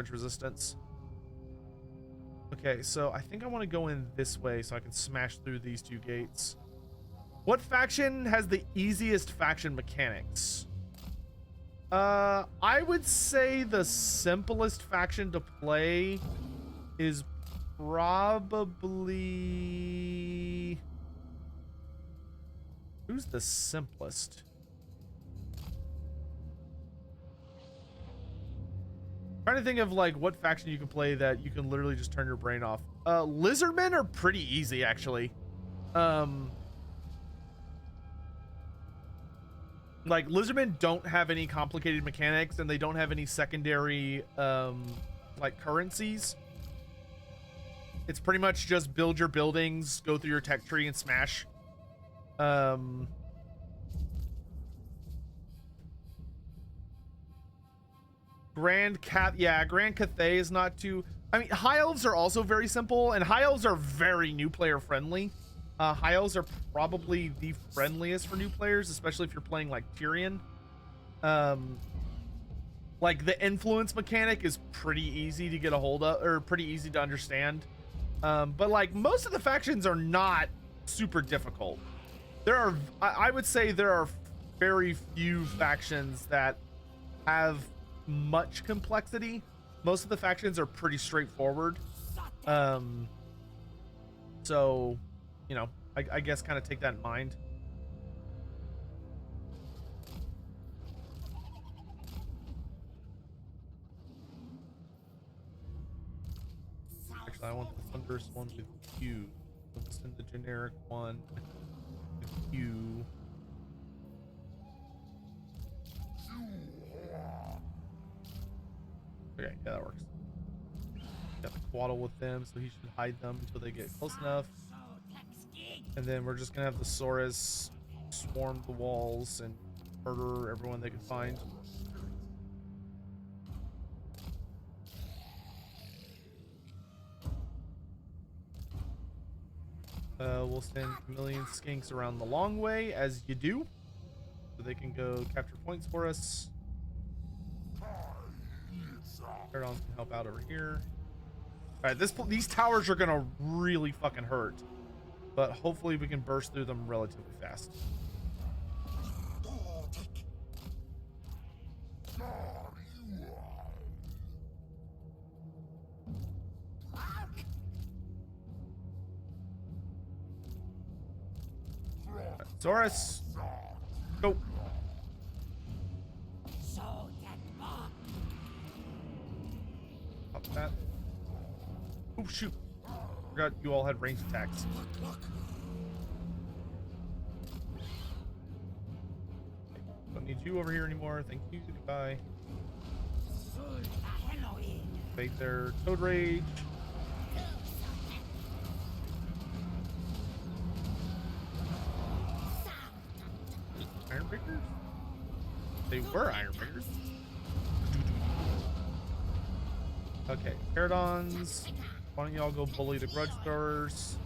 damage resistance. Okay, so I think I want to go in this way so I can smash through these two gates. What faction has the easiest faction mechanics? I would say the simplest faction to play is probably... Who's the simplest? Trying to think of like what faction you can play that you can literally just turn your brain off. Lizardmen are pretty easy actually. Like lizardmen don't have any complicated mechanics and they don't have any secondary like currencies. It's pretty much just build your buildings, go through your tech tree and smash. Grand Cathay is not too... I mean, High Elves are also very simple, and High Elves are very new player friendly. High Elves are probably the friendliest for new players, especially if you're playing like Tyrion. Like the influence mechanic is pretty easy to get a hold of, or pretty easy to understand. But like most of the factions are not super difficult. There are, I would say there are very few factions that have much complexity. Most of the factions are pretty straightforward. So, you know, I guess kind of take that in mind. Actually, I want the thunderous one with Q. Let's send the generic one with Q. Okay, yeah, that works. Got the Quaddle with them, so he should hide them until they get close enough. And then we're just gonna have the Saurus swarm the walls and murder everyone they can find. We'll send a million skinks around the long way, as you do, so they can go capture points for us. Pterodons can help out over here. All right, these towers are gonna really fucking hurt, but hopefully we can burst through them relatively fast. Saurus, go. Pop that. Oh shoot! Forgot you all had ranged attacks. Don't need you over here anymore. Thank you. Goodbye. Fake their Toad Rage. Ironbreakers? They were Ironbreakers. Okay, Pterodons. Why don't y'all go bully the Grudge Throwers?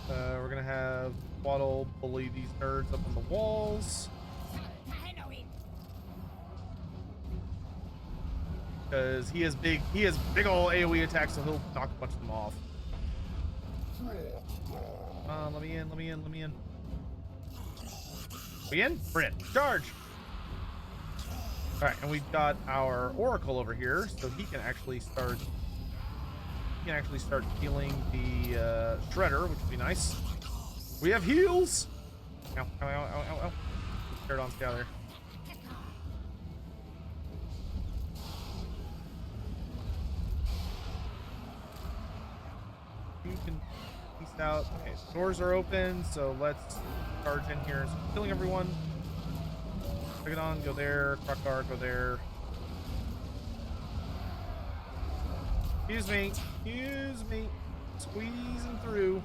We're gonna have Quaddle bully these nerds up on the walls. Because he has big ol' AoE attacks, so he'll knock a bunch of them off. Let me in. We in? We're in. Charge! Alright, and we've got our Oracle over here, so he can actually start healing the Shredder, which would be nice. We have heals! Ow, ow, ow, ow, ow, ow. Pterodons, get out of there. You can peace out. Okay, the doors are open, so let's charge in here and start killing everyone. Dragon, go there. Kroq-Gar, go there. Excuse me. Squeezing through.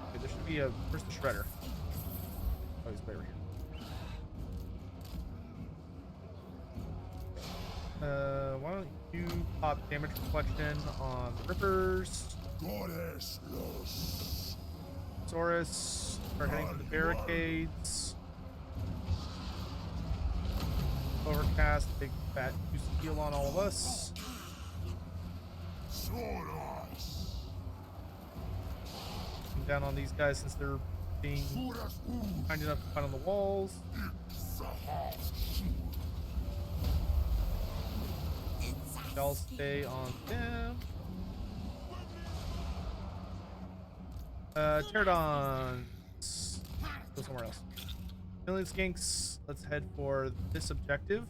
Okay, there should be a... Where's the Shredder? Oh, he's right over here. Why don't you pop damage reflection on the Rippers? Saurus, start heading to the barricades. cast a big fat juicy heal on all of us. Down on these guys since they're being kind enough to fight on the walls. Y'all stay on them. Pterodons. Go somewhere else. Million skinks. Let's head for this objective.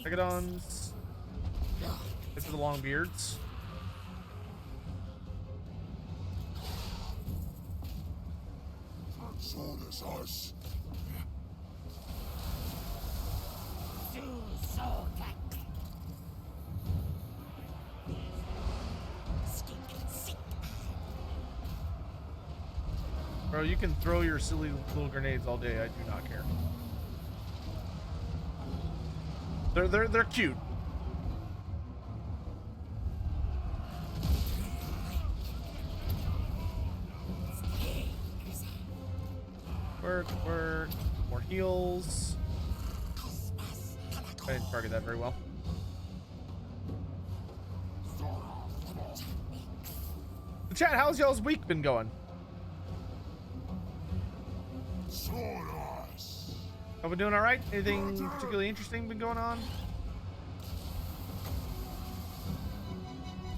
Megadons. Head for the long beards. Bro, you can throw your silly little grenades all day. I do not care. They're cute. Work. More heals. I didn't target that very well. The chat, how's y'all's week been going? Have we doing all right? Anything particularly interesting been going on?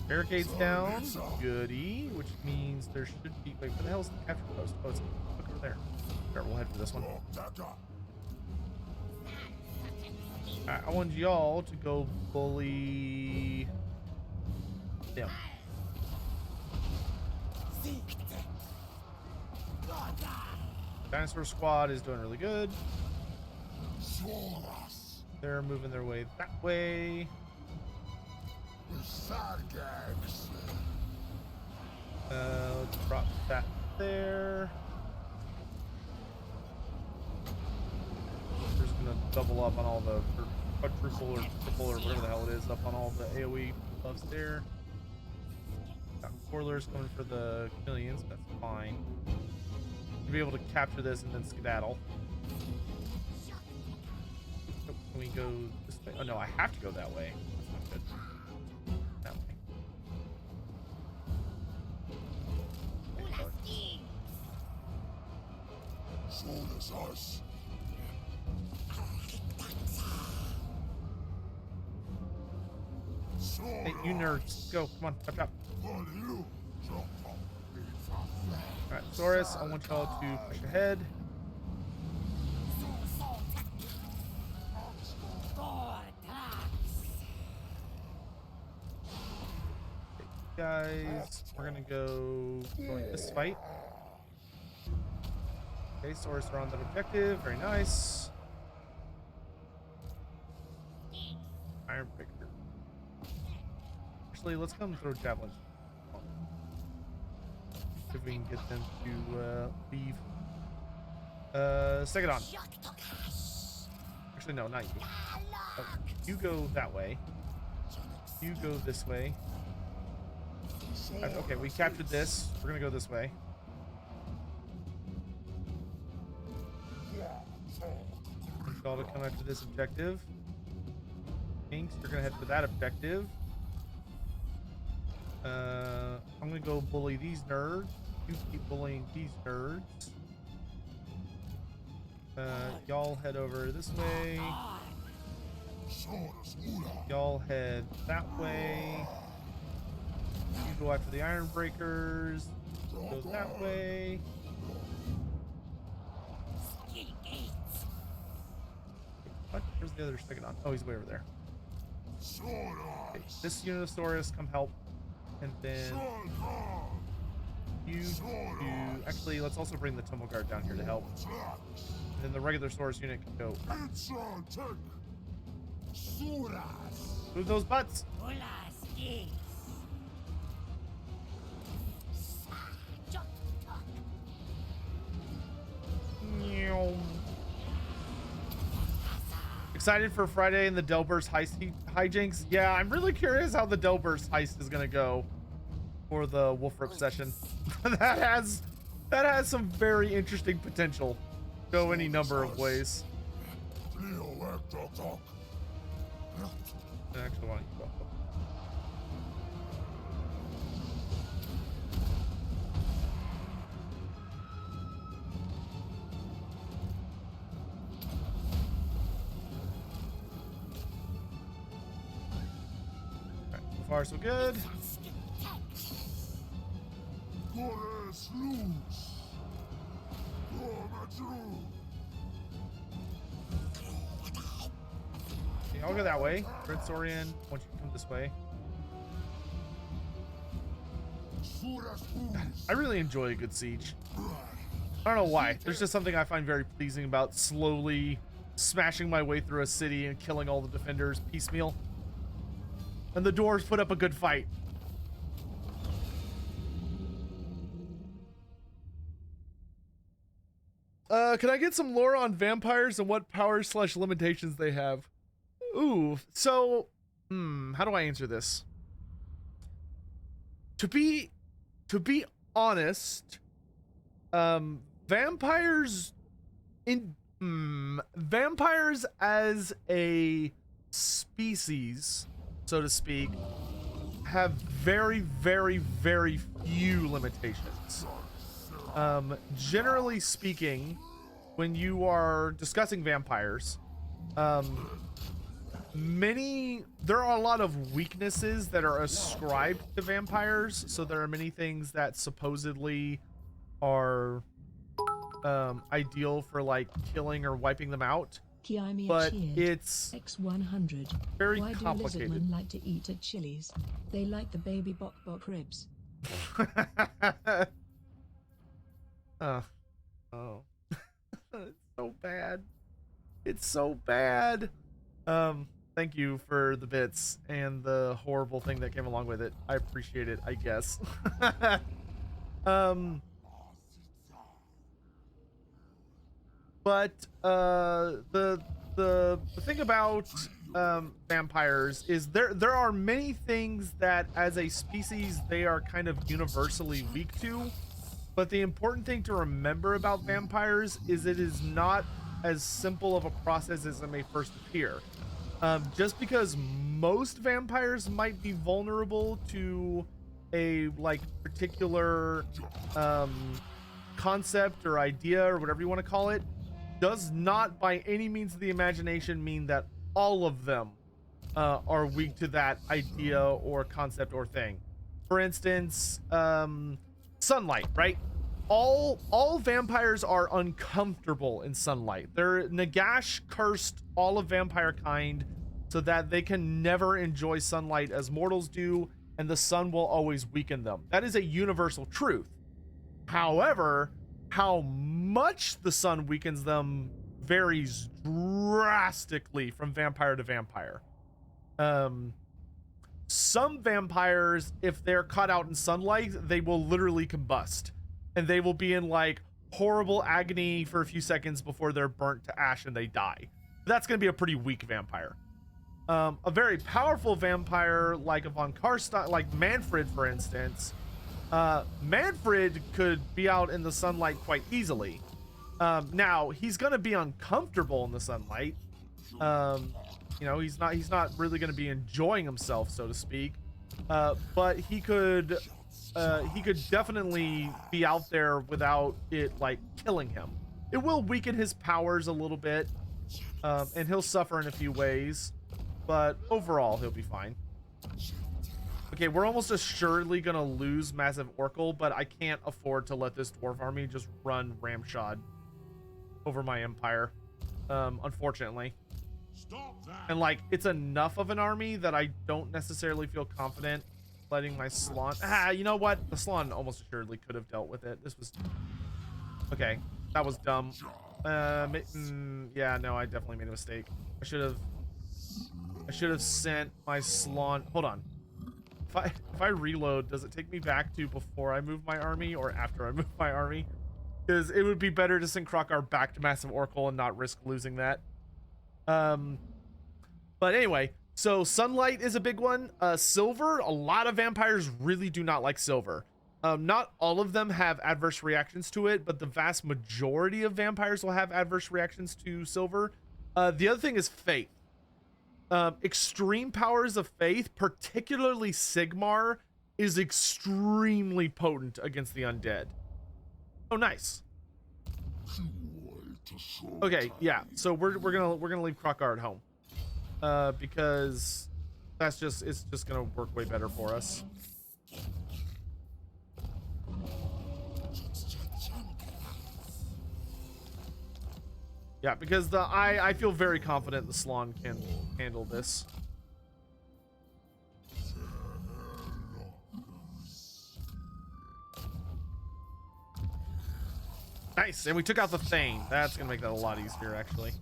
Barricades down. Goody. Which means there should be... Wait, where the hell's the capture post? Oh, it's look over there. Alright, we'll head for this one. Alright, I want y'all to go bully... them. Dinosaur squad is doing really good. They're moving their way that way. Let's drop that there. We're just gonna double up on all the quadruple or triple or whatever the hell it is up on all the AoE buffs there. Got Corlers coming for the chameleons, that's fine. We'll be able to capture this and then skedaddle. Oh, can we go this way? Oh no, I have to go that way. That's not good. That way. Hey, you nerds, go! Come on, chop chop. Alright, Saurus, I want y'all to push ahead. Okay, guys, we're gonna go join this fight. Okay, Saurus are on that objective. Very nice. Iron Breaker. Actually, let's come throw javelins. If we can get them to leave. Second. Actually, no, not you. You go that way. You go this way. Okay, we captured this. We're gonna go this way. Y'all to come after this objective. Pinks, you're gonna head for that objective. I'm gonna go bully these nerds. You keep bullying these nerds. Y'all head over this way. Y'all head that way. You go after the Iron Breakers. Go that way. What? Where's the other second on? Oh, he's way over there. Okay, this Unitosaurus, come help. And then you do... Actually, let's also bring the Tumble-Guard down here to help. And then the regular Saurus unit can go. Move those butts! Excited for Friday and the Delburst heist hijinks? Yeah, I'm really curious how the Delburst heist is gonna go. for the Wolfrip session. that has some very interesting potential. Go any number of ways. Actually, why don't you go? Alright, so far so good. Okay, I'll go that way. Red Saurian, why don't you come this way? I really enjoy a good siege. I don't know why. There's just something I find very pleasing about slowly smashing my way through a city and killing all the defenders piecemeal. And the dwarves put up a good fight. Can I get some lore on vampires and what powers / limitations they have? Ooh, so, how do I answer this? To be honest, vampires as a species, so to speak, have very, very, very few limitations. Generally speaking, when you are discussing vampires, there are a lot of weaknesses that are ascribed to vampires. So there are many things that supposedly are ideal for like killing or wiping them out, but it's X100. very Why complicated. Do lizardmen like to eat at Chili's? They like the baby bok bok ribs. Oh, it's so bad. It's so bad. Thank you for the bits and the horrible thing that came along with it. I appreciate it, I guess. But the thing about vampires is there are many things that as a species they are kind of universally weak to. But the important thing to remember about vampires is it is not as simple of a process as it may first appear. Just because most vampires might be vulnerable to a like particular concept or idea or whatever you want to call it, does not by any means of the imagination mean that all of them are weak to that idea or concept or thing. For instance, sunlight, right? All vampires are uncomfortable in sunlight. Nagash cursed all of vampire kind so that they can never enjoy sunlight as mortals do, and the sun will always weaken them. That is a universal truth. However, how much the sun weakens them varies drastically from vampire to vampire. Some vampires, if they're caught out in sunlight, they will literally combust. And they will be in like horrible agony for a few seconds before they're burnt to ash and they die. That's going to be a pretty weak vampire. A very powerful vampire like a von Karstein, like Manfred, for instance. Manfred could be out in the sunlight quite easily. Now he's going to be uncomfortable in the sunlight. You know, he's not really going to be enjoying himself, so to speak. But he could definitely be out there without it like killing him. It will weaken his powers a little bit, and he'll suffer in a few ways, but overall he'll be fine. Okay, we're almost assuredly gonna lose Massive Oracle, but I can't afford to let this dwarf army just run ramshod over my empire, unfortunately. And like, it's enough of an army that I don't necessarily feel confident letting my Slaanesh. You know what? The Slaanesh almost assuredly could have dealt with it. This was okay. That was dumb. Yeah, no, I definitely made a mistake. I should have sent my Slaanesh. Hold on. If I reload, does it take me back to before I move my army or after I move my army? Because it would be better to send Kroq-Gar back to Massive Oracle and not risk losing that. But anyway, So sunlight is a big one. Silver, a lot of vampires really do not like silver. Not all of them have adverse reactions to it, but the vast majority of vampires will have adverse reactions to silver. The other thing is faith. Extreme powers of faith, particularly Sigmar, is extremely potent against the undead. Oh, nice. Okay, yeah. So we're gonna leave Kroq-Gar at home, because it's just gonna work way better for us. Yeah, because I feel very confident the Slon can handle this. Nice, and we took out the Thane. That's gonna make that a lot easier, actually.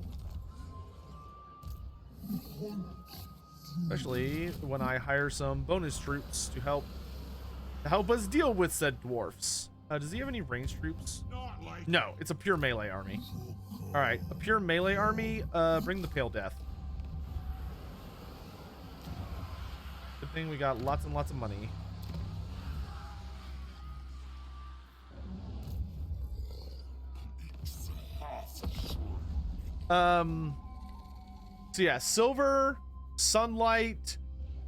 Especially when I hire some bonus troops to help us deal with said dwarfs. Does he have any ranged troops? No, it's a pure melee army. All right, a pure melee army. Bring the Pale Death. Good thing we got lots and lots of money. So yeah, silver, sunlight,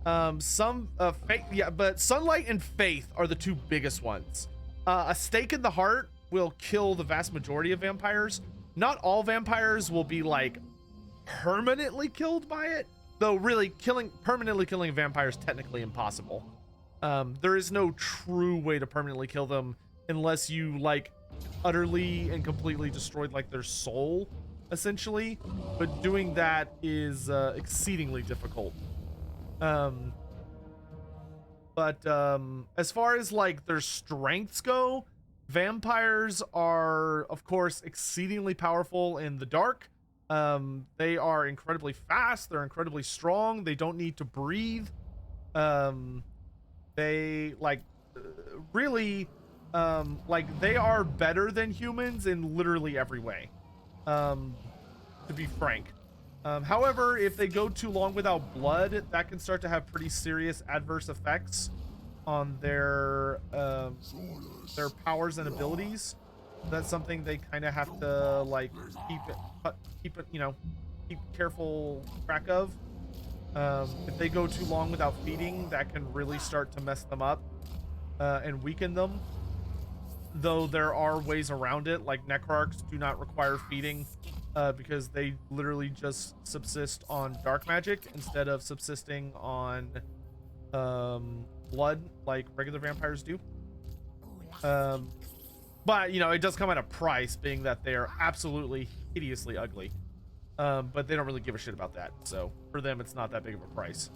faith. Yeah, but sunlight and faith are the two biggest ones. A stake in the heart will kill the vast majority of vampires. Not all vampires will be like permanently killed by it, though really permanently killing a vampire is technically impossible. There is no true way to permanently kill them unless you like utterly and completely destroyed like their soul, essentially, but doing that is exceedingly difficult. But as far as like their strengths go, vampires are of course exceedingly powerful in the dark. They are incredibly fast, they're incredibly strong, they don't need to breathe. They like really like they are better than humans in literally every way, to be frank. However, if they go too long without blood, that can start to have pretty serious adverse effects on their powers and abilities. That's something they kind of have to like keep it, you know, keep careful track of. If they go too long without feeding, that can really start to mess them up and weaken them. Though there are ways around it, like necrarchs do not require feeding because they literally just subsist on dark magic instead of subsisting on blood like regular vampires do. But you know, it does come at a price, being that they are absolutely hideously ugly. But they don't really give a shit about that, so for them it's not that big of a price.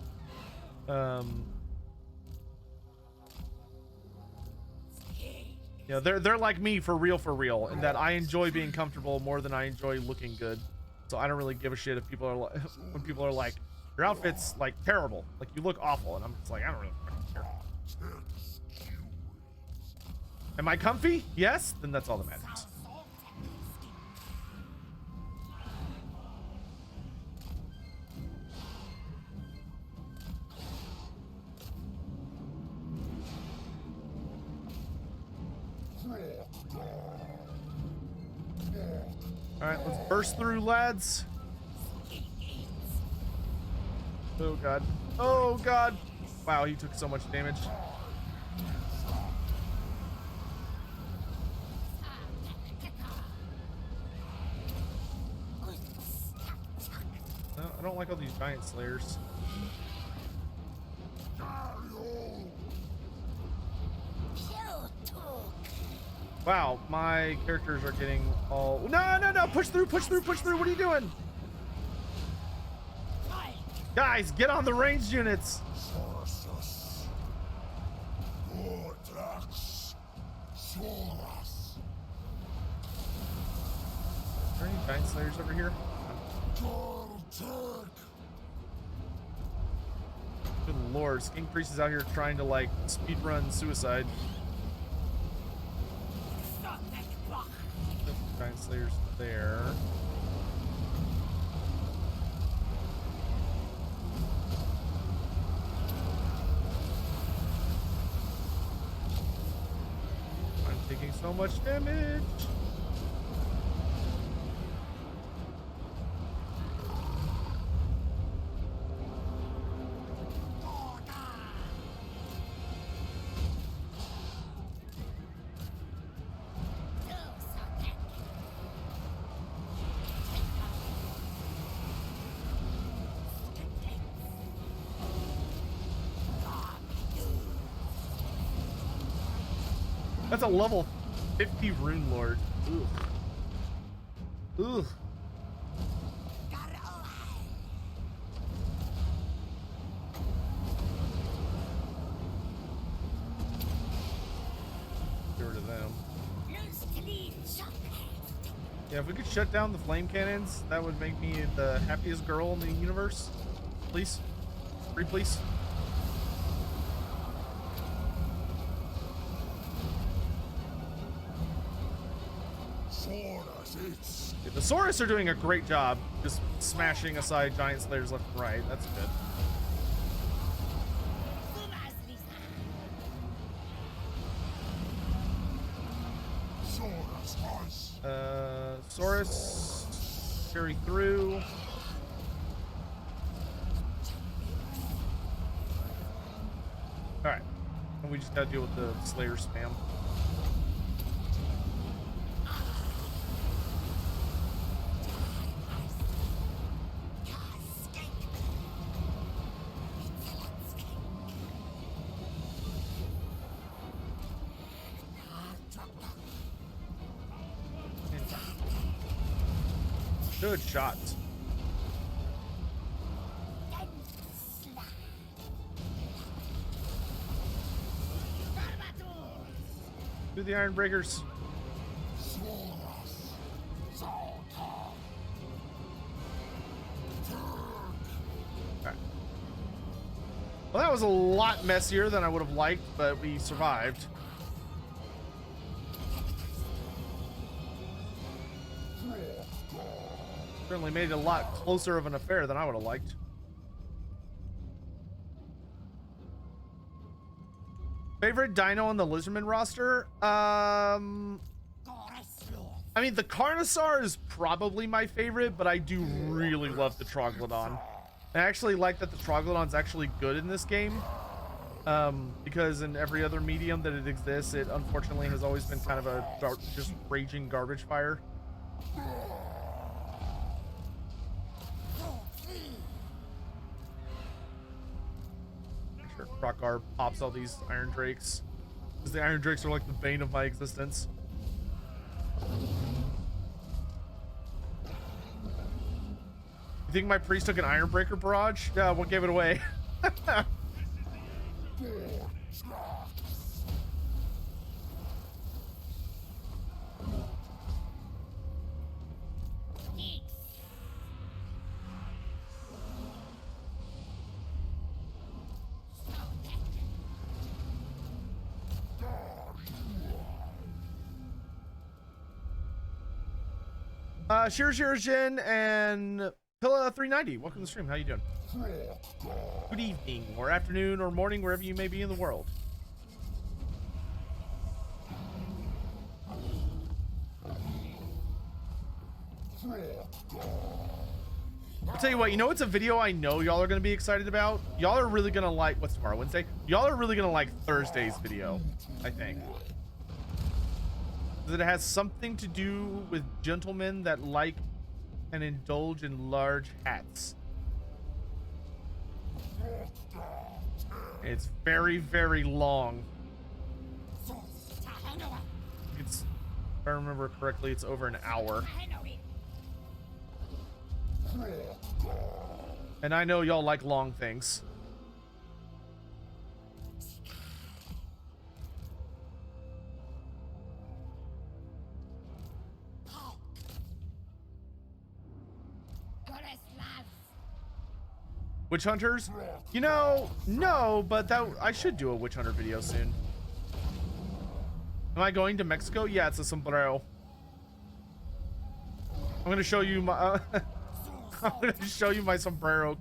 You know, they're like me for real, in that I enjoy being comfortable more than I enjoy looking good. So I don't really give a shit if people are like, when people are like, your outfit's like terrible, like you look awful, and I'm just like, I don't really care. Am I comfy? Yes, then that's all that matters. All right, let's burst through, lads. Oh god. Oh god. Wow, he took so much damage. No, I don't like all these giant slayers. Wow, my characters are getting all... No! Push through! What are you doing? Guys, get on the ranged units! Are there any giant slayers over here? Good lord, Skink Priest is out here trying to like speedrun suicide. Giant slayers there. Taking so much damage. That's a level 50 Rune Lord. Ugh. Ugh. Get rid of them. Yeah, if we could shut down the flame cannons, that would make me the happiest girl in the universe. Please. Free, please. Yeah, the Saurus are doing a great job just smashing aside giant slayers left and right. That's good. Saurus carry through. Alright. And we just gotta deal with the Slayer spam. Good shots. Do the Iron Breakers. Alright. Well, that was a lot messier than I would have liked, but we survived. Certainly made it a lot closer of an affair than I would have liked. Favorite dino on the Lizardman roster? I mean, the Carnosaur is probably my favorite, but I do really love the Troglodon. I actually like that the Troglodon's actually good in this game. Because in every other medium that it exists, it unfortunately has always been kind of a just raging garbage fire. Kroq-Gar pops all these Iron Drakes, because the Iron Drakes are like the bane of my existence. You think my priest took an Iron Breaker barrage? Yeah, what gave it away? Shirzhin and Pilla 390, welcome to the stream. How you doing? Good evening, or afternoon, or morning, wherever you may be in the world. I'll tell you what, you know, it's a video I know y'all are going to be excited about. Y'all are really going to like, what's tomorrow, Wednesday? Y'all are really going to like Thursday's video, I think. That it has something to do with gentlemen that like and indulge in large hats. It's very, very long. It's, if I remember correctly, it's over an hour. And I know y'all like long things. Witch hunters? You know, no, but that I should do a witch hunter video soon. Am I going to Mexico? Yeah, it's a sombrero. I'm gonna show you my I'm gonna show you my sombrero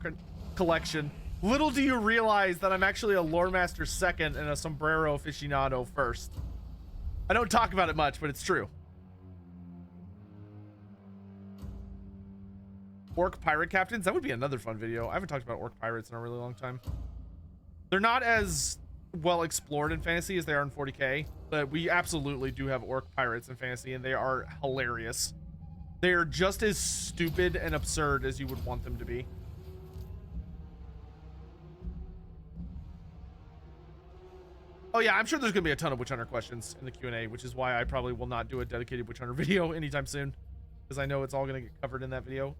collection. Little do you realize that I'm actually a lore master second and a sombrero aficionado first. I don't talk about it much, but it's true. Orc pirate captains. That would be another fun video. I haven't talked about orc pirates in a really long time. They're not as well explored in fantasy as they are in 40k, but we absolutely do have orc pirates in fantasy, and they are hilarious. They are just as stupid and absurd as you would want them to be. Oh yeah, I'm sure there's gonna be a ton of Witch Hunter questions in the Q&A, which is why I probably will not do a dedicated Witch Hunter video anytime soon, because I know it's all gonna get covered in that video.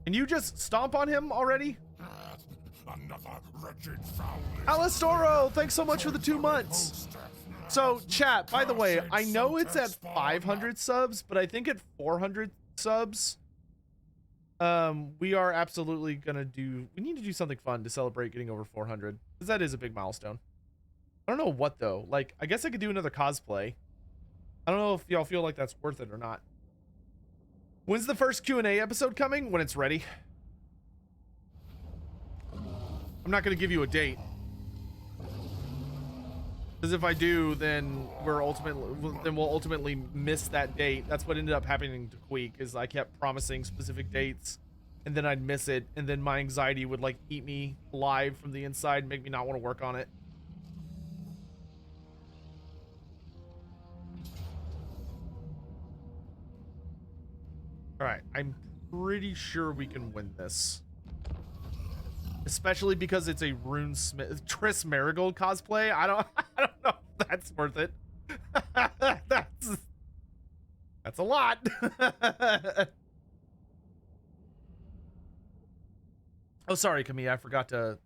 Can you just stomp on him already? Alistoro, thanks so much for the 2 months. So chat, by the way, I know it's at 500 subs, but I think at 400 subs, we are absolutely gonna we need to do something fun to celebrate getting over 400, because that is a big milestone. I don't know what though. Like, I guess I could do another cosplay. I don't know if y'all feel like that's worth it or not. When's the first Q&A episode coming? When it's ready. I'm not going to give you a date, because if I do, then we'll ultimately miss that date. That's what ended up happening to Queek, is I kept promising specific dates, and then I'd miss it, and then my anxiety would like eat me alive from the inside, make me not want to work on it. All right, I'm pretty sure we can win this. Especially because it's a Runesmith Triss Marigold cosplay. I don't know if that's worth it. That's a lot. Oh, sorry, Camille, I forgot to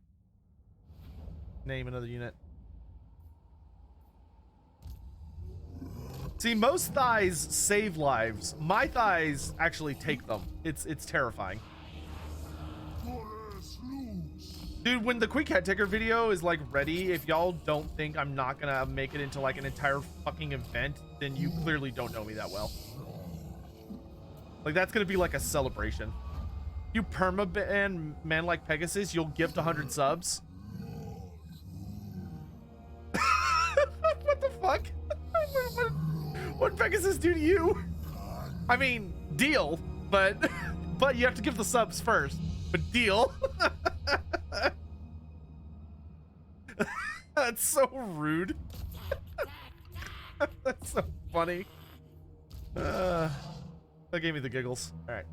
name another unit. See, most thighs save lives. My thighs actually take them. It's terrifying. Dude, when the Quick Head Taker video is like ready, if y'all don't think I'm not gonna make it into like an entire fucking event, then you clearly don't know me that well. Like, that's gonna be like a celebration. You permaban man like Pegasus, you'll gift 100 subs. What the fuck? What'd Pegasus do to you? I mean, deal, but you have to give the subs first. But deal. That's so rude. That's so funny. That gave me the giggles. All right.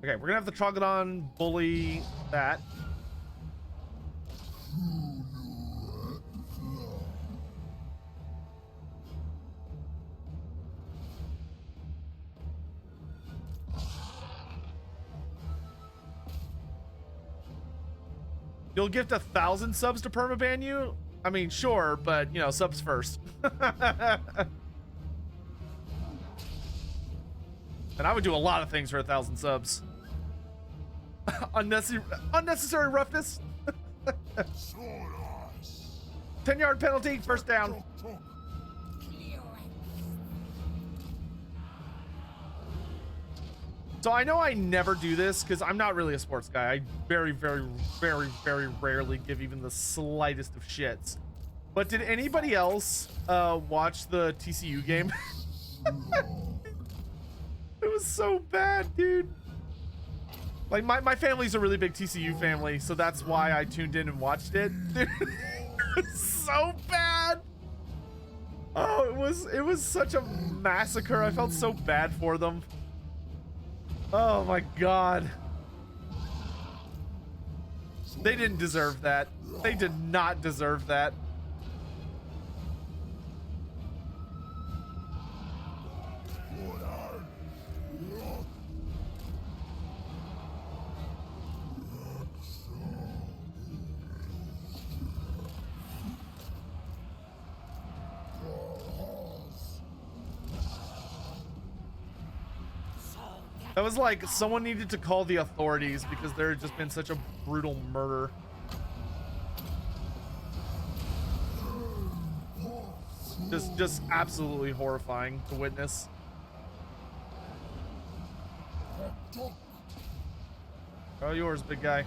Okay, we're gonna have the Troglodon bully that. You'll gift 1,000 subs to permaban you? I mean, sure, but, you know, subs first. And I would do a lot of things for 1,000 subs. Unnecessary roughness. 10-yard penalty, first down. So I know I never do this because I'm not really a sports guy. I very, very, very, very rarely give even the slightest of shits. But did anybody else watch the TCU game? It was so bad, dude. Like, my family's a really big TCU family, so that's why I tuned in and watched it. Dude, it was so bad. Oh, it was such a massacre. I felt so bad for them. Oh my god. They didn't deserve that. They did not deserve that. That was like someone needed to call the authorities because there had just been such a brutal murder. Just absolutely horrifying to witness. All yours, big guy.